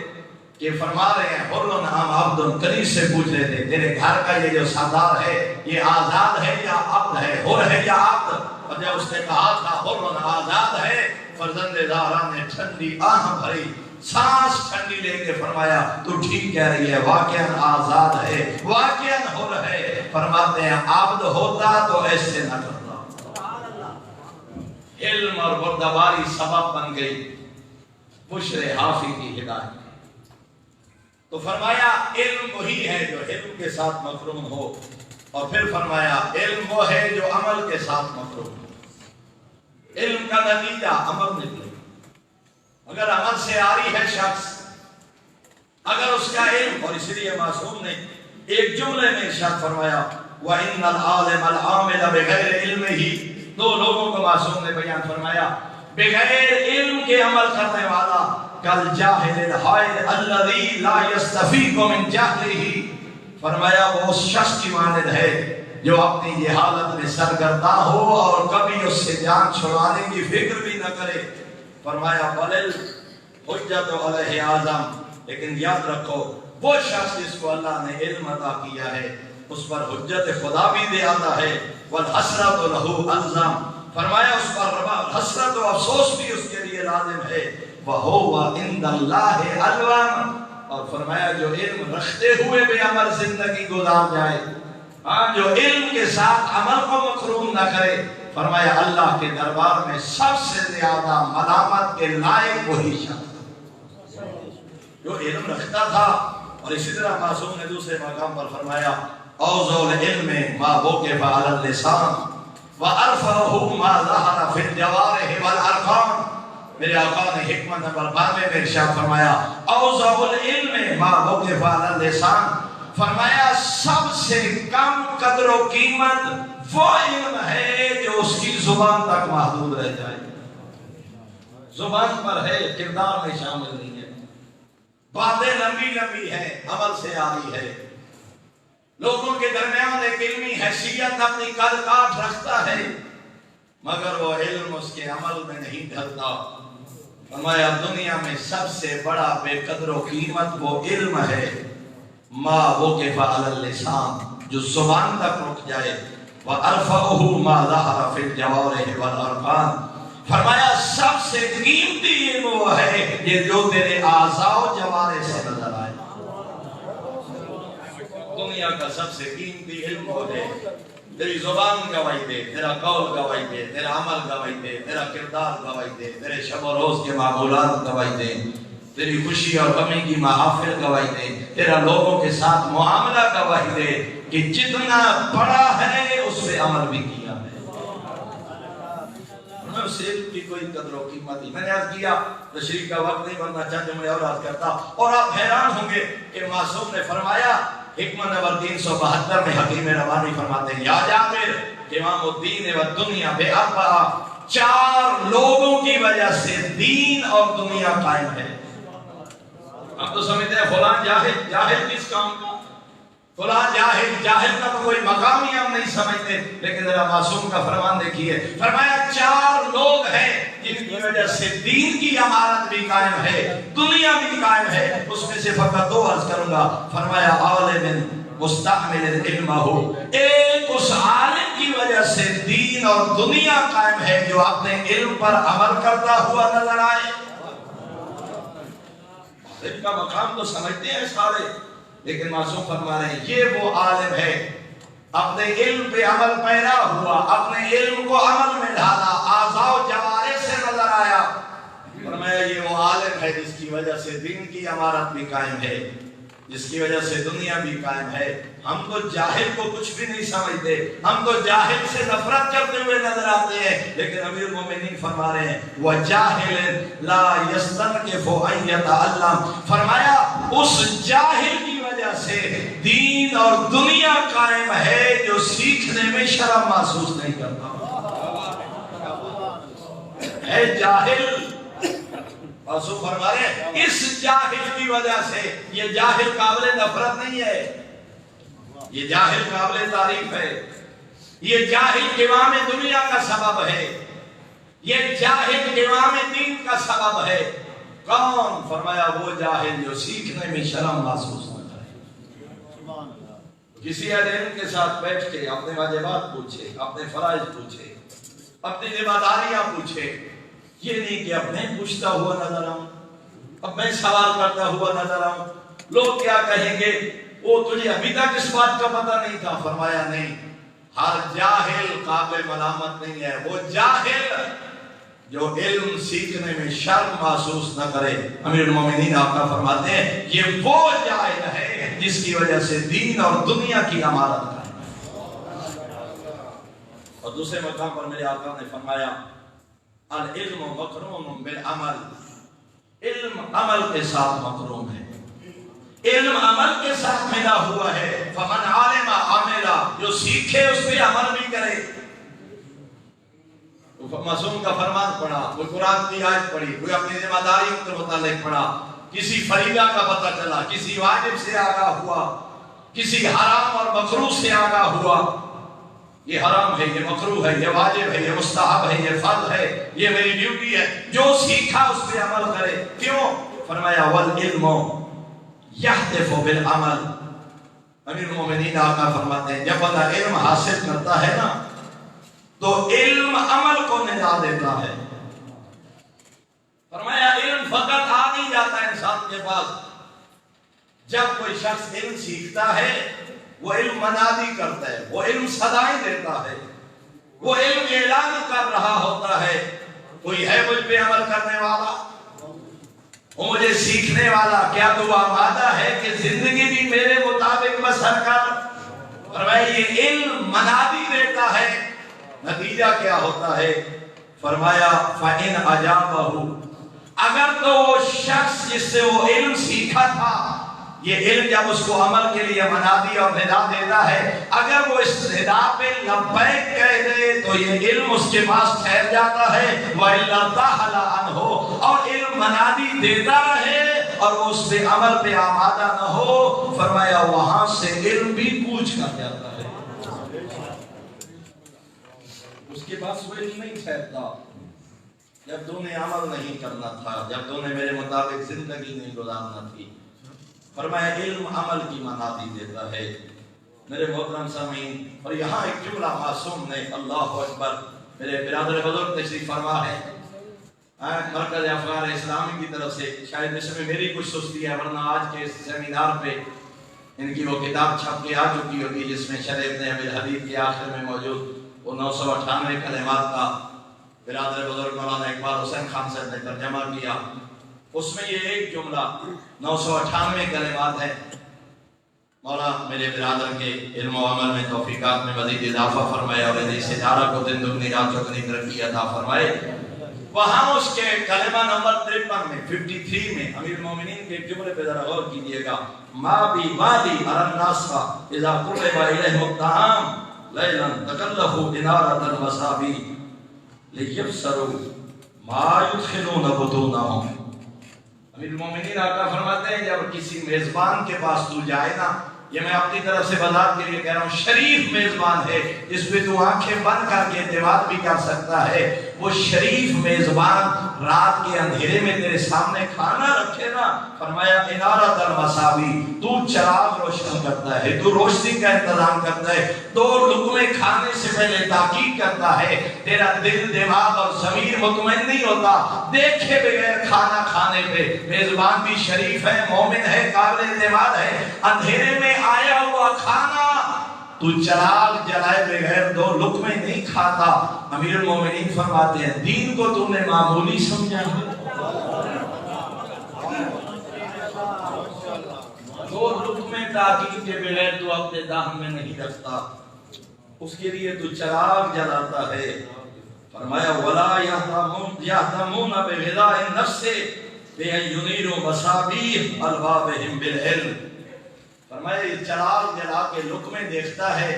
کہ فرما رہے ہیں حر ہم عبد. کنیز سے پوچھ رہے تھے تیرے گھر کا یہ جو سردار ہے یہ آزاد ہے یا عبد ہے، حر ہے یا عبد؟ اور جب اس نے کہا تھا حر آزاد ہے، فرزند زہرا نے ٹھنڈی آہ بھری، سانس ٹھنڈی لے کے فرمایا تو ٹھیک کہہ رہی ہے، واقعاً آزاد ہے، واقعاً حر ہے۔ فرماتے ہیں عبد ہوتا تو ایسے نہ کرتا۔ علم اور بردباری سبب بن گئی بشر حافی کی ہدایت۔ تو فرمایا علم وہی ہے جو علم کے ساتھ مقرون ہو، اور پھر فرمایا علم وہ ہے جو عمل کے ساتھ مقرون ہو۔ علم کا نتیجہ عمل نکلے۔ اگر عمل سے عاری ہے شخص، اگر اس کا علم، اور اسی لیے معصوم نے ایک جملے میں ارشاد فرمایا وَإِنَّ الْعَالِمَ الْعَامِلَ بِغَيْرِ عِلْمِهِ، دو لوگوں کو معصوم نے بیان فرمایا، بغیر علم کے عمل کرنے والا کالجاہل الحائر الذی لا یستفیق من جہلہ، فرمایا وہ اس شخص کی مانند ہے جو اپنی جہالت میں سرگرداں ہو اور کبھی اس سے جان چھڑانے کی فکر بھی نہ کرے۔ فرمایا بلل حجت علیہ اعظم، لیکن یاد رکھو وہ شخص جس کو اللہ نے علم عطا کیا ہے اس پر حجت خدا بھی دے آتا ہے، والحسرت لہ الزم، فرمایا اس پر حسرت و افسوس بھی اس کے لیے لازم ہے، وَهُوَ عِنْدَ اللَّهِ الْوَمْ، اور فرمایا جو علم رکھتے ہوئے بھی عمل زندگی گزار جائے، جو علم کے ساتھ عمل کو مقرون نہ کرے، فرمایا اللہ کے دربار میں سب سے زیادہ ملامت کے لائق وہی شخص جو علم رکھتا تھا۔ اور اسی طرح معصوم نے دوسرے مقام پر فرمایا اوضع العلم ما وقف علی اللسان وارفعه ما ظہر فی الجوارح والارکان، میرے آقا نے حکمت نمبر 92 میں ارشاد فرمایا اوضع العلم ما وقف علی اللسان، فرمایا سب سے کم قدر و قیمت وہ علم ہے جو اس کی زبان تک محدود رہ جائے، زبان پر ہے، کردار میں شامل نہیں ہے، باتیں لمبی لمبی ہیں، عمل سے عاری ہے، لوگوں کے درمیان ایک علمی حیثیت اپنی قد کاٹ رکھتا ہے، مگر وہ علم اس کے عمل میں نہیں ڈھلتا۔ فرمایا دنیا میں سب سے بڑا بے قدر و قیمت وہ علم ہے ما وقف علی اللسان، جو زبان تک رک جائے، وَأَرْفَعُهُ مَا ظَهَرَ فِي الْجَوَارِحِ وَالْأَرْكَانِ، فرمایا سب سے قیمتی علم وہ ہے یہ جو تیرے اعضاء و جوارح سے نظر آئے۔ دنیا کا سب سے قیمتی علم وہ ہے تیری زبان گواہی دے، تیرا قول گواہی دے، تیرا عمل گواہی دے، تیرا کردار گواہی دے، تیرے شب و روز کے معمولات گواہی دے، تیری خوشی اور غمی کی محافل گواہی دے، تیرا لوگوں کے ساتھ معاملہ گواہی دے کہ جتنا بڑا ہے اس پہ عمل بھی کیا ہے۔ میں اس علم کی کوئی قدر و قیمت نہیں، میں نے عرض کیا تشریح کا وقت نہیں بننا چاہتے، میں اور عرض کرتا، اور آپ حیران ہوں گے کہ معصوم نے فرمایا حکمت نمبر 372 میں حکیم ربانی فرماتے ہیں یا جابر امام الدین و دنیا بے اربعہ، 4 لوگوں کی وجہ سے دین اور دنیا قائم ہے۔ اب تو سمجھتے ہیں فلان جاہل، جاہل کس کام کا، فلان جاہل، جاہل کا تو کوئی مقام ہی ہم نہیں سمجھتے، لیکن ذرا معصوم کا فرمان دیکھیے، فرمایا 4 لوگ ہیں جن کی وجہ سے دین کی عمارت بھی قائم ہے، دنیا بھی قائم ہے، اس میں سے فقط 2 عرض کروں گا۔ فرمایا عالم مستعمل علم ہو، ایک اس عالم کی وجہ سے دین اور دنیا قائم ہے جو اپنے علم پر عمل کرتا ہوا نظر آئے۔ علم کا مقام تو سمجھتے ہیں سارے، لیکن معصوم فرما رہے ہیں یہ وہ عالم ہے اپنے علم پہ عمل پیرا ہوا، اپنے علم کو عمل میں ڈالا، اعضاء و جوارح سے نظر آیا۔ فرمایا یہ وہ عالم ہے جس کی وجہ سے دین کی عمارت بھی قائم ہے، جس کی وجہ سے دنیا بھی قائم ہے۔ ہم تو جاہل کو کچھ بھی نہیں سمجھتے، ہم تو جاہل سے نفرت کرتے ہوئے نظر آتے ہیں، لیکن امیر المومنین فرما رہے ہیں وَجَاهِلٍ لَا يَسْتَنْكِفُ أَنْ يَتَعَلَّمْ، فرمایا اس جاہل کی وجہ سے دین اور دنیا قائم ہے جو سیکھنے میں شرم محسوس نہیں کرتا ہے۔ جاہل معصوم فرما رہے ہیں اس جاہل کی وجہ سے، یہ جاہل قابل نفرت نہیں ہے، یہ جاہل قابل تعریف ہے، یہ جاہل قوام دنیا کا سبب ہے، یہ جاہل قوام دین کا سبب ہے۔ کون؟ فرمایا وہ جاہل جو سیکھنے میں شرم محسوس نہ کرے، کسی علم کے ساتھ بیٹھ کے اپنے واجبات پوچھے، اپنے فرائض پوچھے، اپنی ذمہ داریاں پوچھے، یہ نہیں کہ اب میں پوچھتا ہوا نظر آؤں، اب میں سوال کرتا ہوا نظر آؤں، لوگ کیا کہیں گے، وہ تجھے ابھی تک اس بات کا پتہ نہیں تھا؟ فرمایا نہیں، ہر جاہل قابل ملامت نہیں ہے، وہ جاہل جو علم سیکھنے میں شرم محسوس نہ کرے۔ امیر المومنین آقا فرماتے ہیں یہ وہ جاہل ہے جس کی وجہ سے دین اور دنیا کی امارت کرے۔ اور دوسرے مقام پر میرے آقا نے فرمایا العلم مقرون بالعمل، علم عمل کے ساتھ مقرون ہے، علم عمل کے ساتھ ملا ہوا ہے۔ فمن علم عمل، جو سیکھے اس پہ عمل بھی کرے۔ معصوم کا فرمان پڑھا، کوئی قرآن کی آیت پڑھی، کوئی اپنی ذمہ داریوں کے متعلق پڑھا، کسی فریضہ کا پتہ چلا، کسی واجب سے آگاہ ہوا، کسی حرام اور مکروہ سے آگاہ ہوا، یہ حرام ہے، یہ مکروہ ہے، یہ واجب ہے، یہ مستحب ہے، یہ فرض ہے، یہ میری ڈیوٹی ہے، جو سیکھا اس پہ عمل کرے۔ کیوں؟ فرمایا والعلم یحتف بالعمل۔ امیر المومنین آقا فرماتے ہیں جب بندہ علم حاصل کرتا ہے نا تو علم عمل کو ندا دیتا ہے۔ فرمایا علم فقط آ نہیں جاتا انسان کے پاس، جب کوئی شخص علم سیکھتا ہے وہ علم منادی کرتا ہے، وہ علم صدائیں دیتا ہے، وہ علم اعلان کر رہا ہوتا ہے کوئی ہے مجھ پہ عمل کرنے والا، وہ مجھے سیکھنے والا، کیا تو آمادہ ہے کہ زندگی بھی میرے مطابق بسر کر؟ فرمایا یہ علم منادی دیتا ہے، نتیجہ کیا ہوتا ہے؟ فرمایا فَإِنْ أَجَابَهُ، اگر تو وہ شخص جس سے وہ علم سیکھا تھا، یہ علم جب اس کو عمل کے لیے منادی اور ندا دیتا ہے، اگر وہ اس ندا پہ لبیک کہہ دے تو یہ علم اس کے پاس ٹھہر جاتا ہے، وَإِلَّا تَحْلَ عَنْهُ، اور علم منادی دیتا رہے اور وہ اس پہ عمل پہ آمادہ نہ ہو، فرمایا وہاں سے علم بھی کوچ کر جاتا ہے، اس کے پاس وہ علم نہیں ٹھہرتا۔ جب تو نے عمل نہیں کرنا تھا، جب تو نے میرے مطابق زندگی نہیں گزارنا تھی، فرمایا علم عمل کی منادی دیتا ہے۔ میرے محترم سامعین، اور یہاں ایک جملہ معصوم نے، اللہ اکبر، میرے برادر بزرگ تشریف فرما ہے مرکز افکار اسلامی کی طرف سے، شاید اس میں میری کچھ سستی ہے ورنہ آج کے اس سیمینار پہ ان کی وہ کتاب چھپ کے آ چکی ہوگی جس میں شرح ابن ابی الحدیث کے آخر میں موجود وہ 998 کلمات کا برادر بزرگ مولانا اقبال حسین خان صاحب نے ترجمہ کیا۔ اس میں یہ ایک جملہ 998 کلمات ہے، مولا میرے برادر کے علم و عمل میں توفیقات میں مزید اضافہ فرمائے اور اس ادارہ کو دن دگنی رات چوگنی ترقی عطا فرمائے۔ وہاں اس کے کلمہ نمبر 53 میں 53 میں امیر المومنین کے ایک جملے پہ ذرا غور کیجئے گا، ما بی وادی ارناس کا اذا قرب الیہ الطعام لیلا تکلفوا انارۃ المصابی لیبصروا ما یدخلون بطونہم۔ امیر المومنین آقا فرماتے ہیں جب کسی میزبان کے پاس تو جائے نا، یہ میں اپنی طرف سے وضاحت کے لیے کہہ رہا ہوں، شریف میزبان ہے جس پہ تو آنکھیں بند کر کے اعتماد بھی کر سکتا ہے، وہ شریف میزبان رات کے اندھیرے میں تیرے سامنے کھانا رکھے نا، فرمایا انارۃ المصابی، تو چراغ روشن کرتا ہے، تو روشنی کا انتظام کرتا ہے، 2 لقمے کھانے سے پہلے تحقیق کرتا ہے، تیرا دل دماغ اور ضمیر مطمئن نہیں ہوتا دیکھے بغیر کھانا کھانے پہ۔ میزبان بھی شریف ہے، مومن ہے، قابل اعتماد ہے، اندھیرے میں آیا ہوا کھانا تو چراغ جلائے بغیر 2 لقمے نہیں کھاتا۔ امیر المومنین فرماتے ہیں دین کو تم نے معمولی سمجھا ہے، 2 لقمے تحقیق کے بغیر تو اپنے دہن میں نہیں رکھتا، اس کے لیے تو چراغ جلاتا ہے۔ فرمایا وَلَا يَهْتَمُونَ بِغِذَاءِ النَّفْسِ بِأَنْ يُنِيرُوا مَصَابِيحَ أَلْبَابِهِمْ بِالْعِلْمِ۔ فرمایا یہ چراغ جلا کے لقمے دیکھتا ہے،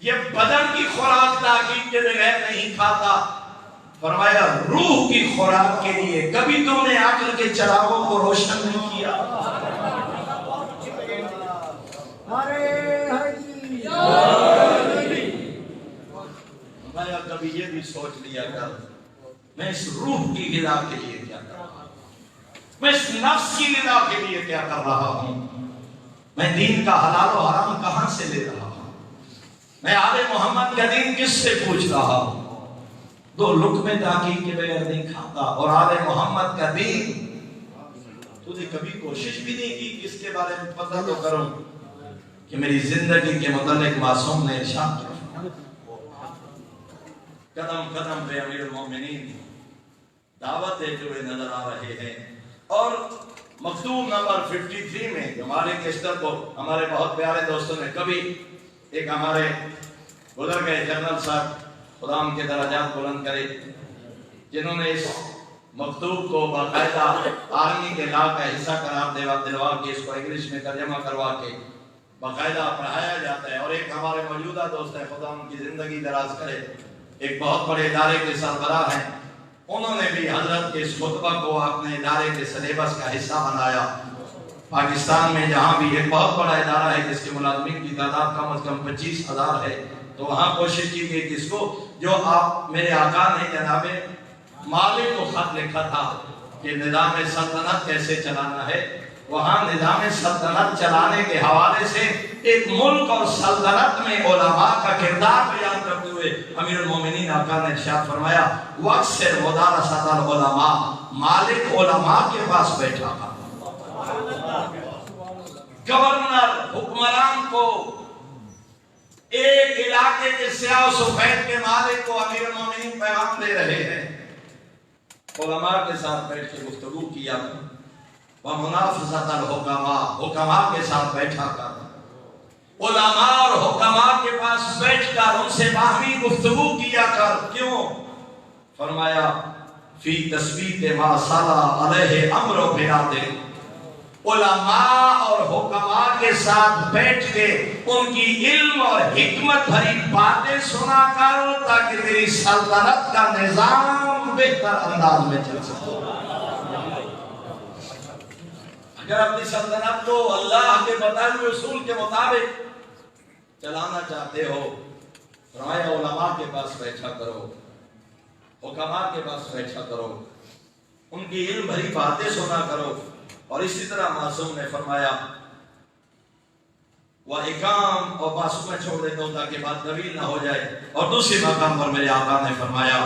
یہ بدن کی خوراک تحقیق کے بغیر نہیں کھاتا، فرمایا روح کی خوراک کے لیے کبھی تم نے عقل کے چراغوں کو روشن نہیں کیا؟ فرمایا کبھی یہ بھی سوچ لیا کر میں اس روح کی غذا کے لیے کیا کر رہا ہوں، میں اس نفس کی غذا کے لیے کیا کر رہا ہوں، میں دین کا حلال و حرام کہاں سے لے رہا ہوں، میں آل محمد کا دین کس سے پوچھ رہا ہوں، دو لقمے تحقیق کے بغیر نہیں کھاتا، اور آل محمد کا دین تجھے کبھی کوشش بھی نہیں کی کہ اس کے بارے میں پتہ تو کروں کہ میری زندگی کے متعلق معصوم نے ارشاد کیا، قدم قدم پہ امیر المومنین دعوت دیتے ہوئے نظر آ رہے ہیں۔ اور مکتوب نمبر 53 میں جو مالک اشتر کو ہمارے بہت پیارے دوستوں نے کبھی ایک ہمارے گزر گئے جنرل صاحب خدا ان کے درجات بلند کرے، جنہوں نے اس مکتوب کو باقاعدہ آرمی کے لا کا حصہ قرار دلوا کے اس کو انگلش میں ترجمہ کروا کے باقاعدہ پڑھایا جاتا ہے، اور ایک ہمارے موجودہ دوست ہے خدا ان کی زندگی دراز کرے، ایک بہت بڑے ادارے کے سربراہ ہیں، انہوں نے بھی حضرت کے اس خطبہ کو اپنے ادارے کے سلیبس کا حصہ بنایا۔ پاکستان میں جہاں بھی ایک بہت بڑا ادارہ ہے جس کے ملازمین کی تعداد کم از کم 25,000 ہے، تو وہاں کوشش کی گئی کہ اس کو جو آپ میرے آقا نے جناب مالک کو خط لکھا تھا کہ نظام سلطنت کیسے چلانا ہے، وہاں نظام سلطنت چلانے کے حوالے سے ایک ملک اور سلطنت میں علماء کا کردار بیان کرتے ہوئے امیر المومنین آقا نے ارشاد فرمایا وَأَكْثِرْ مُدَارَسَةَ الْعُلَمَاء، مالک علماء کے پاس بیٹھا تھا۔ گورنر حکمران کو ایک علاقے کے سیاہ و سفید کے مالک کو امیر المومنین پیغام دے رہے ہیں، علماء کے ساتھ بیٹھ کے گفتگو کیا، وَمُنَافَسَةَ الْحُكَمَاء، حکماء کے ساتھ بیٹھا کر، علماء اور حکماء کے پاس بیٹھ کر ان سے باہمی گفتگو کیا کر۔ کیوں؟ فرمایا فی تثبیت ما صلی علیہ امر و بلاد، علماء اور حکماء کے ساتھ بیٹھ کے ان کی علم اور حکمت بھری باتیں سنا کر تاکہ تیری سلطنت کا نظام بہتر انداز میں چل سکے۔ اگر اپنی سلطنت کو اللہ کے بتائے ہوئے اصول کے مطابق چلانا چاہتے ہو، فرمایا علماء کے پاس بیٹھا کرو، حکماء کے پاس بیٹھا کرو، ان کی علم بھری باتیں سنا کرو۔ اور اسی طرح معصوم نے فرمایا وہ اقام، اور معصوم میں چھوڑ دیتا ہوں تاکہ بات طویل نہ ہو جائے، اور دوسری مقام پر میرے آقا نے فرمایا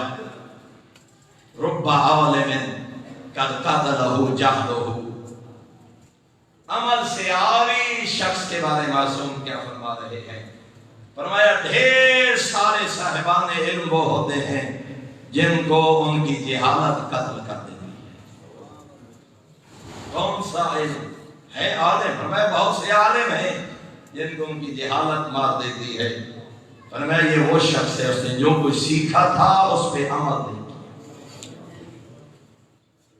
رب عالم قد قتلہ جہلہ، عمل سے عاری شخص کے بارے میں معصوم کیا فرما رہے ہیں؟ فرمایا ڈھیر سارے صاحبان علم وہ ہوتے ہیں جن کو ان کی جہالت قتل کر دیتی ہے۔ کون سا علم ہے؟ عالم۔ فرمایا بہت سے عالم ہیں جن کو ان کی جہالت مار دیتی ہے۔ فرمایا یہ وہ شخص ہے اس نے جو کچھ سیکھا تھا اس پہ عمل نہیں کیا۔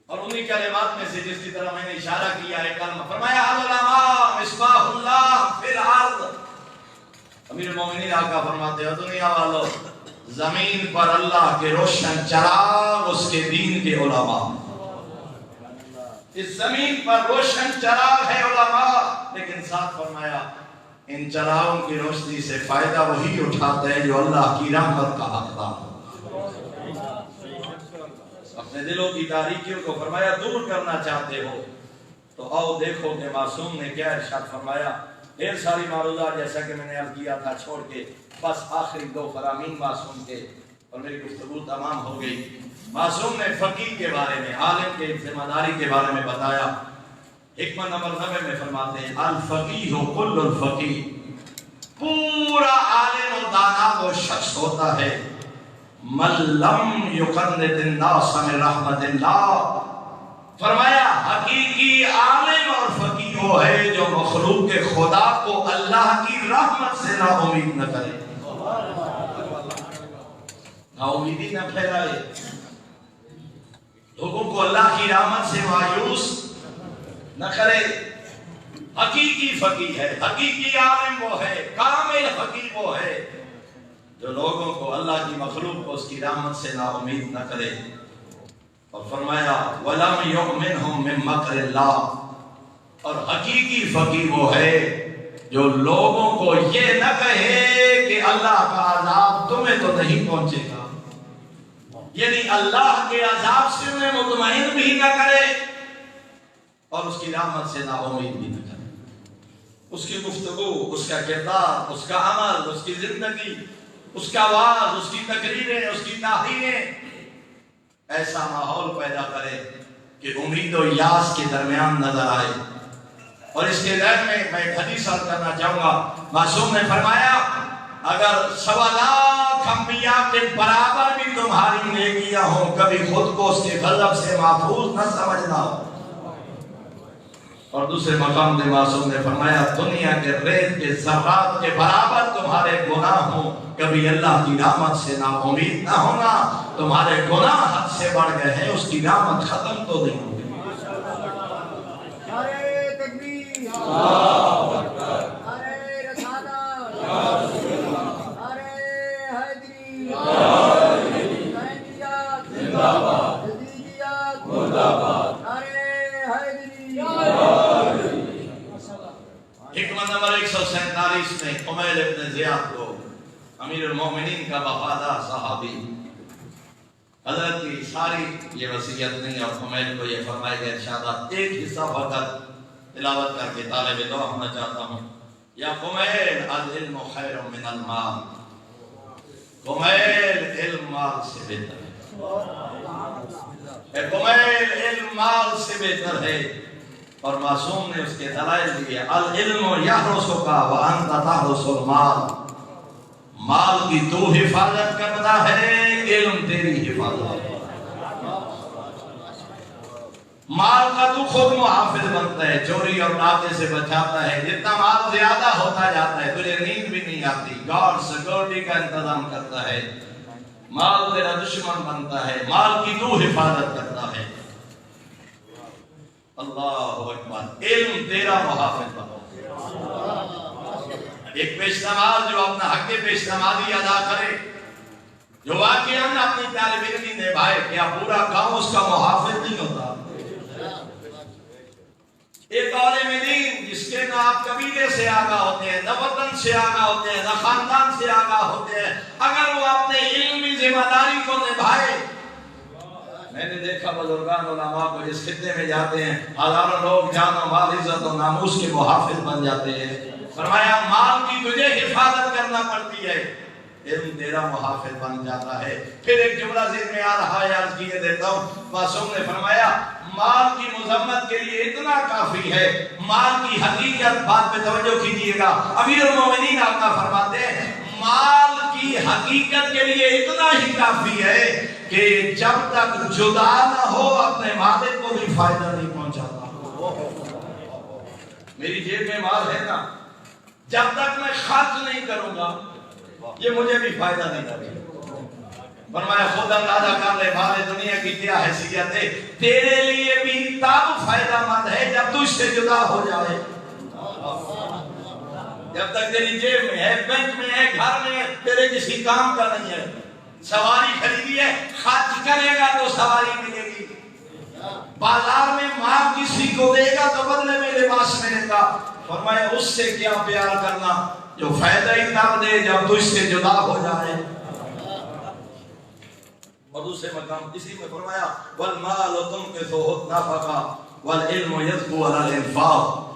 اور انہی کلمات میں سے جس کی طرح میں نے اشارہ کیا ہے کلمہ، فرمایا العلماء مصباح اللہ فی الارض۔ امیر المومنین آقا فرماتے ہیں دنیا والو، زمین پر اللہ کے روشن چراغ اس کے دین کے علماء، اس زمین پر روشن چراغ ہے علماء، لیکن ساتھ فرمایا ان چراغوں کی روشنی سے فائدہ وہی اٹھاتے ہیں جو اللہ کی رحمت کا حقدار ہو۔ اپنے دلوں کی تاریکیوں کو فرمایا دور کرنا چاہتے ہو تو آؤ دیکھو کہ معصوم نے کیا ارشاد فرمایا۔ ڈھیر ساری معروضات جیسا کہ میں نے عرض کیا تھا چھوڑ کے بس آخری دو فرامین معصوم کے اور میری گفتگو تمام ہو گئی۔ معصوم نے فقیہ کے بارے میں، عالم کے ذمہ داری کے بارے میں بتایا۔ حکمت نمبر 9 میں فرماتے ہیں الفقیہ کل الفقیہ، پورا عالم و دانا وہ شخص ہوتا ہے من لم یقنط الناس من رحمت اللہ۔ فرمایا حقیقی عالم اور فقیہ وہ ہے جو مخلوق خدا کو اللہ کی رحمت سے نا امید نہ کرے، نا امیدی نہ پھیلائے، لوگوں کو اللہ کی رحمت سے مایوس نہ کرے۔ حقیقی فقیہ ہے، حقیقی عالم وہ ہے، کامل فقیہ وہ ہے جو لوگوں کو اللہ کی مخلوق کو اس کی رحمت سے نا امید نہ کرے۔ اور فرمایا وَلَمْ يُؤْمِنْهُمْ مِنْ مَكْرِ اللَّهِ، اور حقیقی فقیہ وہ ہے جو لوگوں کو یہ نہ کہے کہ اللہ کا عذاب تمہیں تو نہیں پہنچے گا، یعنی اللہ کے عذاب سے انہیں مطمئن بھی نہ کرے اور اس کی رحمت سے نا امید بھی نہ کرے۔ اس کی گفتگو، اس کا کردار، اس کا عمل، اس کی زندگی اس کا آواز، اس کی تقریریں، اس کی تحریریں ایسا ماحول پیدا کرے کہ امید و یاس کے درمیان نظر آئے۔ اور اس کے ذہن میں ایک حدیث عرض کرنا چاہوں گا۔ معصوم نے فرمایا اگر 1.25 لاکھ انبیاء کے برابر بھی تمہاری نیکیاں ہوں، کبھی خود کو اس کے غضب سے محفوظ نہ سمجھنا ہو۔ اور دوسرے مقام میں معصوم نے فرمایا دنیا کے ریت کے ذرات کے برابر تمہارے گناہ ہوں، کبھی اللہ کی رحمت سے نا امید نہ ہونا۔ تمہارے گناہ حد سے بڑھ گئے ہیں، اس کی رحمت ختم تو نہیں ہوگی۔ نعرہ تکبیر، اللہ اکبر، نعرہ رسالت، نعرہ حیدری، زندہ باد، جدیدیت، مردہ باد، نعرہ حیدری۔ حکمت نمبر 147 میں حمیل ابن زیاد کو امیر المومنین کا وفادار صحابی، حضرت کی ساری یہ وصیت نہیں اور حمیل کو یہ فرمائے گئے ارشادات، ایک حصہ فقط تلاوت کر کے طالب دعا ہونا چاہتا ہوں۔ یا حمیل العلم خیر من المال، حمیل علم مال سے بہتر ہے، حمیل علم مال سے بہتر ہے۔ اور معصوم نے اس کے دلائل دیے، العلم یحرسک وانت تحرس المال، مال کی تو حفاظت کرتا ہے، علم تیری حفاظت ہے۔ مال کا تو خود محافظ بنتا ہے، چوری اور ڈاکے سے بچاتا ہے۔ جتنا مال زیادہ ہوتا جاتا ہے تجھے نیند بھی نہیں آتی، گارڈ سیکورٹی کا انتظام کرتا ہے، مال تیرا دشمن بنتا ہے، مال کی تو حفاظت کرتا ہے۔ اللہ اکبر، علم تیرا محافظ بنتا ہے۔ ایک پیش نماز جو اپنا حق پیش نمازی ادا کرے، جو واقعاً اپنی طالب علمی نبھائے، کیا پورا گاؤں اس کا محافظ نہیں ہوتا؟ ایک عالم دین جس کے نہ آپ قبیلے سے آگاہ ہوتے ہیں، نہ وطن سے آگاہ ہوتے ہیں، نہ خاندان سے آگاہ ہوتے ہیں، اگر وہ اپنے علمی ذمہ داری کو نبھائے، میں نے دیکھا بزرگان علماء کو جس خطے میں جاتے ہیں ہزاروں لوگ جان و مال عزت و ناموس کے محافظ بن جاتے ہیں۔ فرمایا مال کی تجھے حفاظت کرنا پڑتی ہے، علم تیرا محافظ بن جاتا ہے۔ پھر ایک جملہ ذہن میں آ رہا ہے، عرض کیے دیتا ہوں۔ معصوم نے فرمایا مال کی مذمت کے لیے اتنا کافی ہے، مال کی حقیقت، بات پہ توجہ کیجیے گا، امیر المومنین آپ کا فرماتے ہیں مال کی حقیقت کے لیے اتنا ہی کافی ہے کہ جب تک جدا نہ ہو اپنے مالک کو بھی فائدہ نہیں پہنچاتا۔ میری جیب میں مال ہے نا، جب تک میں خرچ نہیں کروں گا یہ مجھے بھی فائدہ نہیں کرے۔ فرمایا خود اندازہ کر لے مال دنیا کی کیا حیثیت ہے، تیرے لیے بھی تب فائدہ مند ہے جب تو اس سے جدا ہو جائے۔ جب تک تیری جیب میں ہے، بینک میں ہے، گھر میں ہے، تیرے کسی کام کا نہیں ہے۔ سواری خریدی ہے، خرچ کرے گا تو سواری ملے گی۔ بازار میں مال کسی کو دے گا تو بدلے میں لباس ملے گا۔ فرمایا اس سے کیا پیار کرنا جو فائدہ ہی تب دے جب تو اس سے جدا ہو جائے۔ اور دوسرے مقام اسی میں فرمایا والمال تنقصه النفقہ والعلم یزکو علی الانفاق۔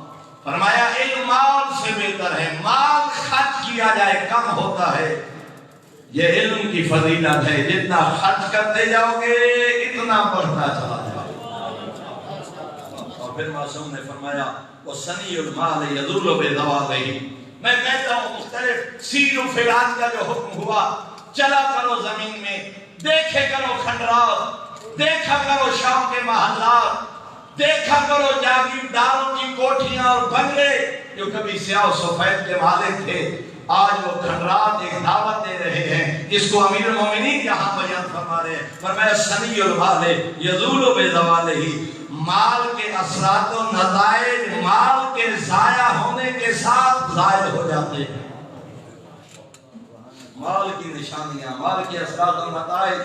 فرمایا علم مال سے بہتر ہے، مال خرچ کیا جائے کم ہوتا ہے، یہ علم کی فضیلت ہے، جتنا خرچ کرتے جاؤ گے اتنا بڑھتا چلا جائے۔ اور پھر معصوم نے فرمایا وَسَنِيُّ الْمَالِ يَذُلُّ بِذَوَالِهِ۔ میں کہتا ہوں مختلف سیر و فراق کا جو حکم ہوا، چلا کرو زمین میں، دیکھے کرو کھنڈرات، دیکھا کرو شام کے محلات، دیکھا کرو جاگیرداروں کی کوٹھیاں اور بنگلے جو کبھی سیاہ و سفید کے مالک تھے، آج وہ کھنڈرات ایک دعوت دے رہے ہیں جس کو امیر المومنین یہاں بیان فرما رہے ہیں۔ فرمایا سنی المال یزول بزوالہ، مال کے اثرات و نتائج مال کے ضائع ہونے کے ساتھ ظاہر ہو جاتے ہیں۔ مال کی نشانیاں، مال کے اثرات و نتائج،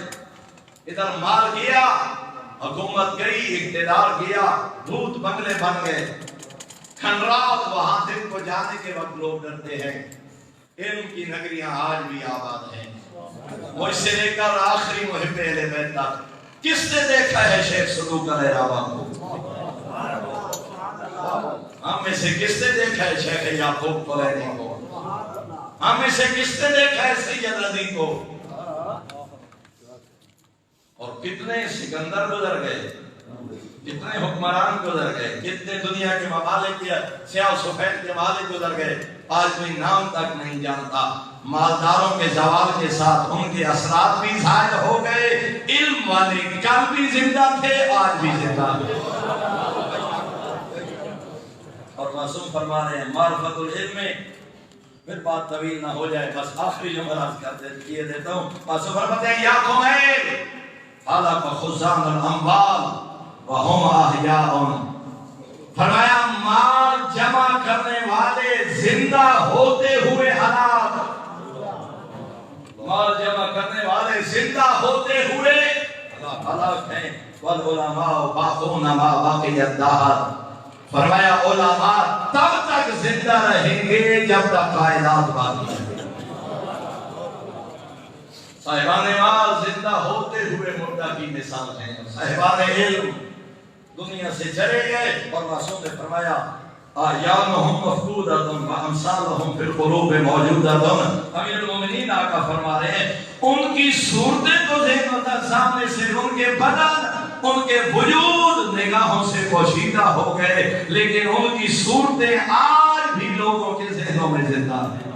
ادھر مال گیا، حکومت گئی، اقتدار گیا، بھوت بنگلے بن گئے، کھنڈرات وہاں دن کو جانے کے وقت لوگ ڈرتے ہیں۔ علم کی نگریاں آج بھی آباد ہیں، مجھ سے لے کر آخری محب اہل بیت تک۔ کس نے دیکھا ہے شیخ صدوق علیہ الرحمہ کو؟ ہم میں سے کس نے دیکھا ہے شیخ یعقوب کلینی کو؟ ہم میں سے کس نے دیکھا ہے سید رضی کو؟ اور کتنے سکندر گزر گئے، کتنے حکمران گزر گئے، کتنے دنیا کے ممالک یا سیاہ و سفید کے مالک گزر گئے، آج کوئی نام تک نہیں جانتا۔ مالداروں کے زوال کے ساتھ ان کے اثرات بھی ظاہر ہو گئے، علم والے کل بھی زندہ تھے، آج بھی زندہ تھے۔ اور معصوم فرما رہے ہیں معرفت العلم میں، پھر بات طویل نہ ہو جائے، بس آخری جملہ عرض کیے دیتا ہوں۔ معصوم فرماتے ہیں یا قومین خلق خزان الاموال وہم احیاء، فرمایا مال جمع کرنے والے زندہ ہوتے ہوئے ہلاک، مال جمع کرنے والے زندہ ہوتے ہوئے ہلاک ہیں۔ والعلماء باقون ما بقی الدہر، فرمایا علماء تب تک زندہ رہیں گے جب تک کائنات باقی ہے۔ صاحبان مال زندہ ہوتے ہوئے مردہ کی مثال ہیں، صاحبان علم دنیا سے چلے گئے، اور معصوم نے فرمایا اعیانہم مفقودۃ وامثالہم فی القلوب موجودۃ۔ امیر المومنین آقا فرما رہے ہیں ان کی صورتیں تو ذہن و سامنے سے، ان کے بدن، ان کے وجود نگاہوں سے پوشیدہ ہو گئے، لیکن ان کی صورتیں آج بھی لوگوں کے ذہنوں میں زندہ ہیں۔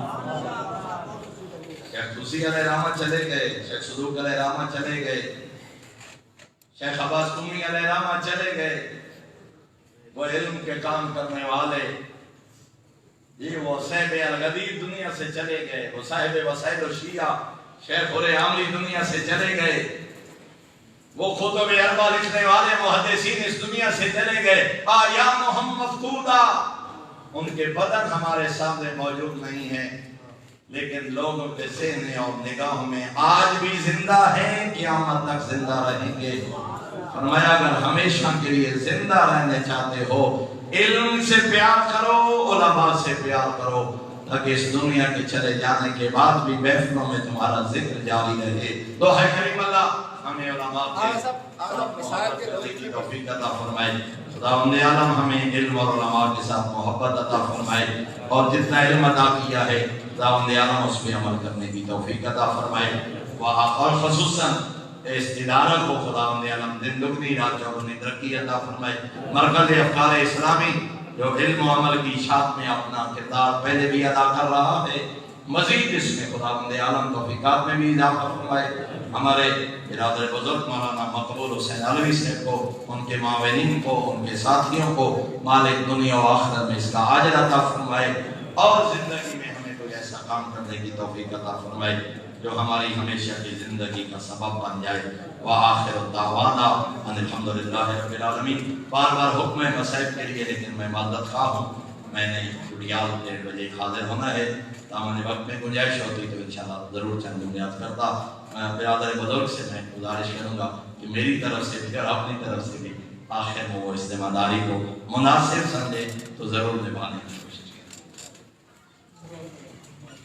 شیخ توسی علیہ رحمہ چلے گئے، شیخ صدوق علیہ رحمہ چلے گئے، شیخ عباس قمی علیہ رحمہ چلے گئے، وہ علم کے کام کرنے والے، یہ وہ صاحب الغدیر دنیا سے چلے گئے، وہ صاحب وسائل الشیعہ شیخ علی عاملی دنیا سے چلے گئے، وہ خطب اربع لکھنے والے محدثین اس دنیا سے چلے گئے۔ اعیانہم مفقودہ، ان کے بدن ہمارے سامنے موجود نہیں ہیں، لیکن لوگوں کے ذہن اور نگاہوں میں آج بھی زندہ ہیں، قیامت تک زندہ رہیں گے۔ فرمایا اگر ہمیشہ کے لیے زندہ رہنے چاہتے ہو، علم سے پیار کرو، علماء سے پیار کرو، تاکہ اس دنیا کے چلے جانے کے بعد بھی محفلوں میں تمہارا ذکر جاری رہے۔ دعا کریم اللہ ہمیں علماء کی توفیق عطا فرمائے، خداوند عالم ہمیں علم اور علماء کے ساتھ محبت عطا فرمائے، اور جتنا علم عطا کیا ہے خداوند عالم اس پہ عمل کرنے کی توفیق عطا فرمائے، اور خصوصاً اس ادارہ کو خداوند عالم دن دگنی رات چوگنی ترقی عطا فرمائے۔ مرکز افکار اسلامی جو علم و عمل کی اشاعت میں اپنا کردار پہلے بھی ادا کر رہا ہے، مزید اس میں خداوند عالم توفیقات میں بھی اضافہ فرمائے۔ ہمارے برادر بزرگ مولانا مقبول حسین علوی صاحب کو، ان کے معاونین کو، ان کے ساتھیوں کو مالک دنیا و آخرت میں اس کا اجر عطا فرمائے، اور زندگی میں ہمیں کوئی ایسا کام کرنے کی توفیق عطا فرمائے جو ہماری ہمیشہ کی زندگی کا سبب بن جائے۔ وآخر الدعوانا ان الحمدللہ رب العالمین۔ بار بار حکم ہے مسائب کے لیے، لیکن میں معذرت خواہ ہوں، میں نے چڑیال 1:30 بجے حاضر ہونا ہے، دامن وقت میں گنجائش ہوتی تو انشاءاللہ ضرور چند جملات کرتا۔ برادر بزرگ سے میں گزارش کروں گا کہ میری طرف سے بھی اور اپنی طرف سے بھی آخر میں وہ اس ذمہ داری کو مناسب سمجھے تو ضرور نبھانے۔